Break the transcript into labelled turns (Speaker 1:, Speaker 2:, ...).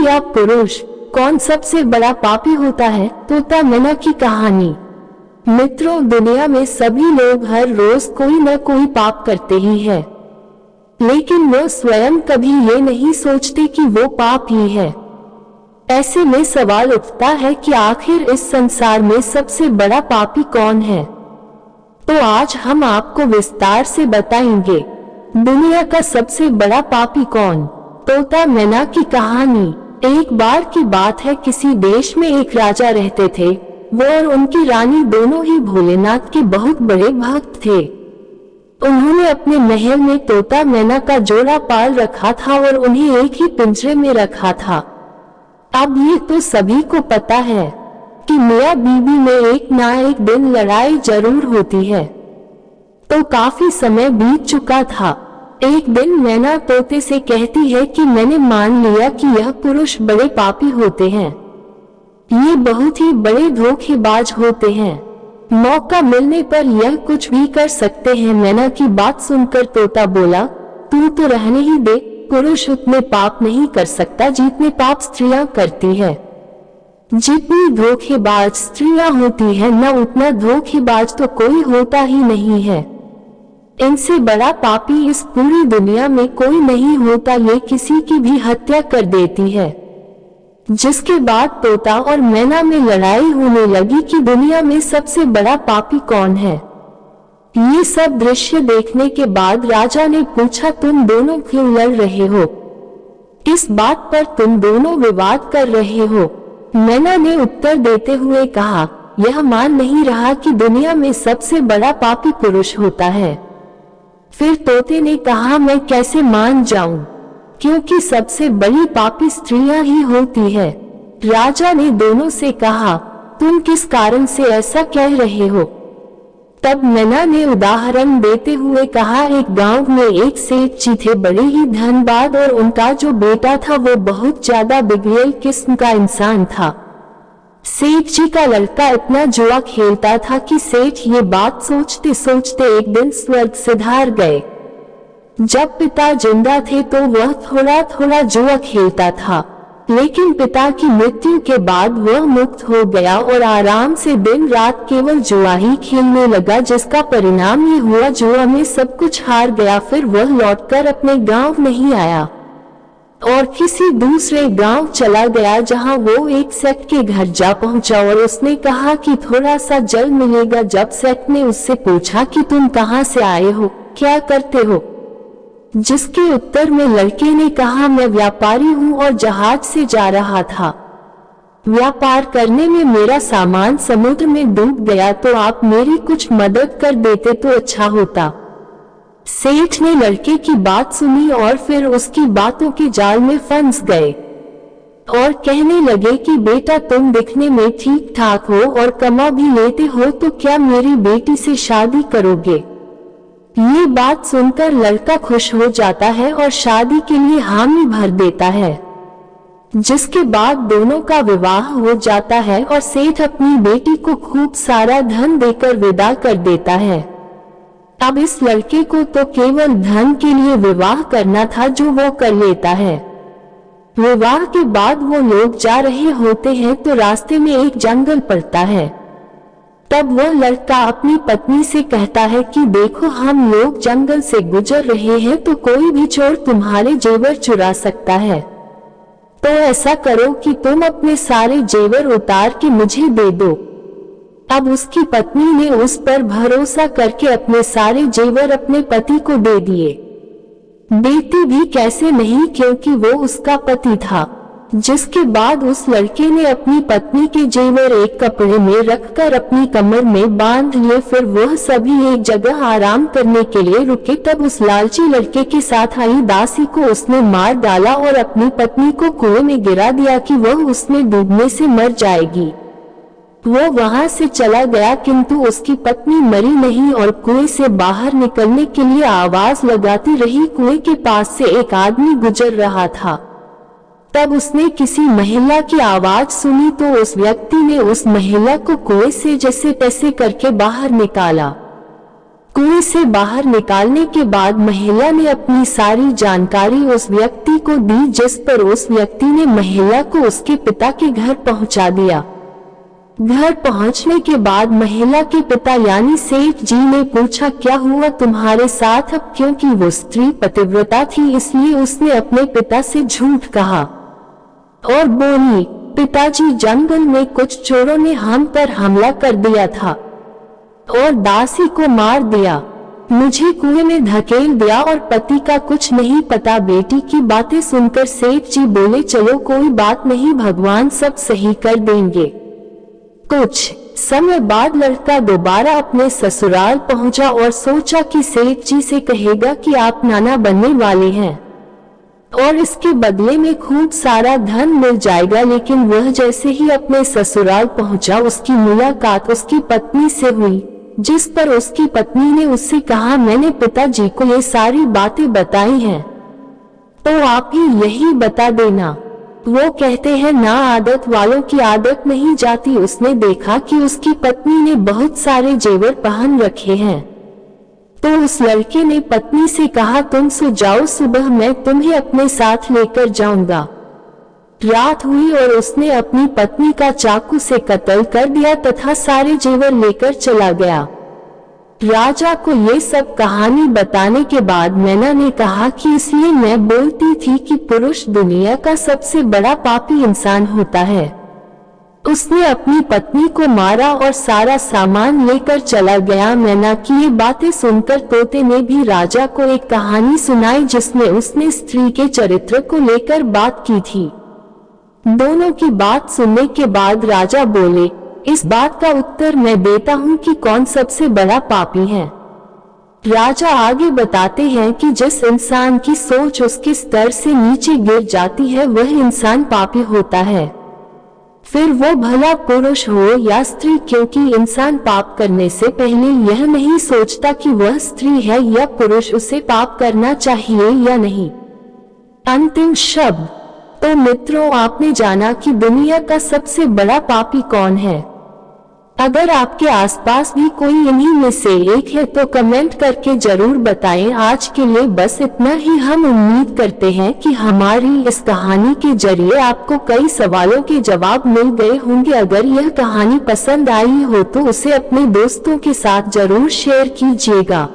Speaker 1: स्त्री या पुरुष, कौन सबसे बड़ा पापी होता है? तोता मैना की कहानी। मित्रों, दुनिया में सभी लोग हर रोज कोई न कोई पाप करते ही है, लेकिन वो स्वयं कभी ये नहीं सोचते कि वो पाप ही है। ऐसे में सवाल उठता है कि आखिर इस संसार में सबसे बड़ा पापी कौन है? तो आज हम आपको विस्तार से बताएंगे, दुनिया का सबसे बड़ा पापी कौन। तोता मैना की कहानी। एक बार की बात है, किसी देश में एक राजा रहते थे। वो और उनकी रानी दोनों ही भोलेनाथ के बहुत बड़े भक्त थे। उन्होंने अपने महल में तोता मैना का जोड़ा पाल रखा था और उन्हें एक ही पिंजरे में रखा था। अब ये तो सभी को पता है कि मियां बीवी में एक ना एक दिन लड़ाई जरूर होती है। तो काफी समय बीत चुका था। एक दिन मैना तोते से कहती है कि मैंने मान लिया कि यह पुरुष बड़े पापी होते हैं, ये बहुत ही बड़े धोखेबाज होते हैं, मौका मिलने पर यह कुछ भी कर सकते हैं। मैना की बात सुनकर तोता बोला, तू तो रहने ही दे, पुरुष उतने पाप नहीं कर सकता जितने पाप स्त्रियां करती है। जितनी धोखेबाज स्त्रियां होती है, न उतना धोखेबाज तो कोई होता ही नहीं है। इनसे बड़ा पापी इस पूरी दुनिया में कोई नहीं होता, ये किसी की भी हत्या कर देती है। जिसके बाद तोता और मैना में लड़ाई होने लगी कि दुनिया में सबसे बड़ा पापी कौन है। ये सब दृश्य देखने के बाद राजा ने पूछा, तुम दोनों क्यों लड़ रहे हो? किस बात पर तुम दोनों विवाद कर रहे हो? मैना ने उत्तर देते हुए कहा, यह मान नहीं रहा कि दुनिया में सबसे बड़ा पापी पुरुष होता है। फिर तोते ने कहा, मैं कैसे मान जाऊं, क्योंकि सबसे बड़ी पापी स्त्रियां ही होती है। राजा ने दोनों से कहा, तुम किस कारण से ऐसा कह रहे हो? तब मैना ने उदाहरण देते हुए कहा, एक गांव में एक सेठ जी थे, बड़े ही धनबाद, और उनका जो बेटा था वो बहुत ज्यादा बिगड़ेल किस्म का इंसान था। सेठ जी का लड़का इतना जुआ खेलता था कि सेठ ये बात सोचते सोचते एक दिन स्वर्ग सिधार गए। जब पिता जिंदा थे तो वह थोड़ा थोड़ा जुआ खेलता था, लेकिन पिता की मृत्यु के बाद वह मुक्त हो गया और आराम से दिन रात केवल जुआ ही खेलने लगा, जिसका परिणाम ये हुआ, जुआ में सब कुछ हार गया। फिर वह लौटकर अपने गांव नहीं आया और किसी दूसरे गांव चला गया, जहां वो एक सेठ के घर जा पहुंचा और उसने कहा कि थोड़ा सा जल मिलेगा। जब सेठ ने उससे पूछा कि तुम कहां से आए हो, क्या करते हो, जिसके उत्तर में लड़के ने कहा, मैं व्यापारी हूँ और जहाज से जा रहा था। व्यापार करने में मेरा सामान समुद्र में डूब गया, तो आप मेरी कुछ मदद कर देते तो अच्छा होता। सेठ ने लड़के की बात सुनी और फिर उसकी बातों के जाल में फंस गए और कहने लगे कि बेटा, तुम दिखने में ठीक ठाक हो और कमा भी लेते हो, तो क्या मेरी बेटी से शादी करोगे? ये बात सुनकर लड़का खुश हो जाता है और शादी के लिए हामी भर देता है, जिसके बाद दोनों का विवाह हो जाता है और सेठ अपनी बेटी को खूब सारा धन देकर विदा कर देता है। अब इस लड़के को तो केवल धन के लिए विवाह करना था, जो वो कर लेता है। विवाह के बाद वो लोग जा रहे होते हैं तो रास्ते में एक जंगल पड़ता है। तब वह लड़का अपनी पत्नी से कहता है कि देखो, हम लोग जंगल से गुजर रहे हैं, तो कोई भी चोर तुम्हारे जेवर चुरा सकता है, तो ऐसा करो कि तुम अपने सारे जेवर उतार के मुझे दे दो। अब उसकी पत्नी ने उस पर भरोसा करके अपने सारे जेवर अपने पति को दे दिए। देती भी कैसे नहीं, क्योंकि वो उसका पति था। जिसके बाद उस लड़के ने अपनी पत्नी के जेवर एक कपड़े में रखकर अपनी कमर में बांध लिए। फिर वह सभी एक जगह आराम करने के लिए रुके। तब उस लालची लड़के के साथ आई दासी को उसने मार डाला और अपनी पत्नी को कुएं में गिरा दिया कि वह उसमें डूबने से मर जाएगी। वो वहां से चला गया, किंतु उसकी पत्नी मरी नहीं और कुएं से बाहर निकलने के लिए आवाज लगाती रही। कुएं के पास से एक आदमी गुजर रहा था। तब उसने किसी महिला की आवाज सुनी, तो उस व्यक्ति ने उस महिला को कुएं से जैसे तैसे करके बाहर निकाला। कुएं से बाहर निकालने के बाद महिला ने अपनी सारी जानकारी उस व्यक्ति को दी, जिस पर उस व्यक्ति ने महिला को उसके पिता के घर पहुंचा दिया। घर पहुंचने के बाद महिला के पिता यानी सेठ जी ने पूछा, क्या हुआ तुम्हारे साथ अब? क्योंकि वो स्त्री पतिव्रता थी, इसलिए उसने अपने पिता से झूठ कहा और बोली, पिताजी, जंगल में कुछ चोरों ने हम पर हमला कर दिया था और दासी को मार दिया, मुझे कुएं में धकेल दिया और पति का कुछ नहीं पता। बेटी की बातें सुनकर सेठ जी बोले, चलो कोई बात नहीं, भगवान सब सही कर देंगे। कुछ समय बाद लड़का दोबारा अपने ससुराल पहुंचा और सोचा कि सेठ जी से कहेगा कि आप नाना बनने वाले हैं और इसके बदले में खूब सारा धन मिल जाएगा। लेकिन वह जैसे ही अपने ससुराल पहुंचा, उसकी मुलाकात उसकी पत्नी से हुई, जिस पर उसकी पत्नी ने उससे कहा, मैंने पिताजी को ये सारी बातें बताई हैं, तो आप ही यही बता देना। वो कहते हैं, ना आदत वालों की आदत नहीं जाती। उसने देखा कि उसकी पत्नी ने बहुत सारे जेवर पहन रखे हैं, तो उस लड़के ने पत्नी से कहा, तुम सो जाओ, सुबह मैं तुम्हें अपने साथ लेकर जाऊंगा। रात हुई और उसने अपनी पत्नी का चाकू से कत्ल कर दिया तथा सारे जेवर लेकर चला गया। राजा को ये सब कहानी बताने के बाद मैना ने कहा कि इसलिए मैं बोलती थी कि पुरुष दुनिया का सबसे बड़ा पापी इंसान होता है। उसने अपनी पत्नी को मारा और सारा सामान लेकर चला गया। मैना की ये बातें सुनकर तोते ने भी राजा को एक कहानी सुनाई, जिसमें उसने स्त्री के चरित्र को लेकर बात की थी। दोनों की बात सुनने के बाद राजा बोले, इस बात का उत्तर मैं देता हूँ कि कौन सबसे बड़ा पापी है। राजा आगे बताते हैं कि जिस इंसान की सोच उसके स्तर से नीचे गिर जाती है, वह इंसान पापी होता है, फिर वो भला पुरुष हो या स्त्री, क्योंकि इंसान पाप करने से पहले यह नहीं सोचता कि वह स्त्री है या पुरुष, उसे पाप करना चाहिए या नहीं। अंतिम शब्द। तो मित्रों, आपने जाना कि दुनिया का सबसे बड़ा पापी कौन है। अगर आपके आसपास भी कोई इन्हीं में से एक है तो कमेंट करके जरूर बताएं। आज के लिए बस इतना ही। हम उम्मीद करते हैं कि हमारी इस कहानी के जरिए आपको कई सवालों के जवाब मिल गए होंगे। अगर यह कहानी पसंद आई हो तो उसे अपने दोस्तों के साथ जरूर शेयर कीजिएगा।